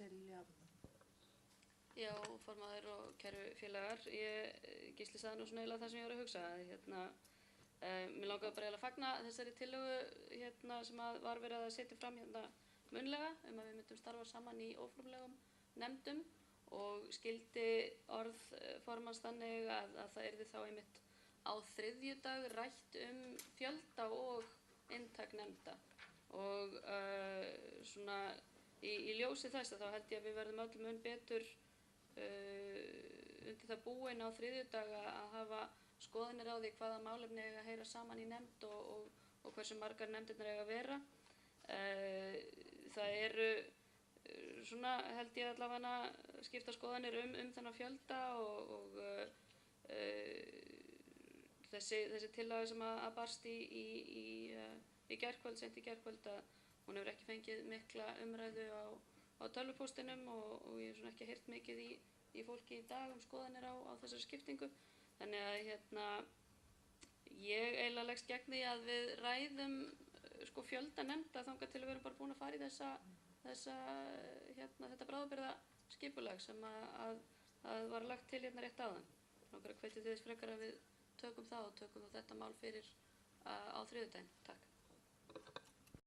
Silja. Já, formaður og kæru félagar, Gísli sagði nú svona eiginlega það sem ég var að hugsa. Mér langaði bara eiginlega að fagna þessari tillögu sem var verið að setja fram munnlega að við myndum starfa saman í óformlegum nefndum og skildi orð formanns þannig að það yrði þá einmitt á þriðjudag rætt fjölda og inntak nefnda og svona í ljósi þess að þá held ég að við verðum öll mun betur undir það búin á þriðjudag að hafa skoðanir á því hvaða málefni eiga að heyra saman í nefnd og hversu margar nefndirnar eiga að vera. Það eru svona held ég allavega skipta skoðanir þennan fjölda og þessi tillaga sem að barst í gærkvöld, seint í gærkvöld, að hún hefur ekki fengið mikla umræðu á tölvupóstinum og ég hef svona ekki heyrt mikið í fólki í dag skoðanir á þessari skiptingu. Þannig að ég eiginlega leggst gegn því að við ræðum fjölda nefnda þangað til við erum bara búin að fara í þetta bráðabirgðaskipulag sem að var lagt til rétt áðan. Langar að hvetja til þess frekar að við tökum það og tökum þetta mál fyrir á þriðjudaginn. Takk.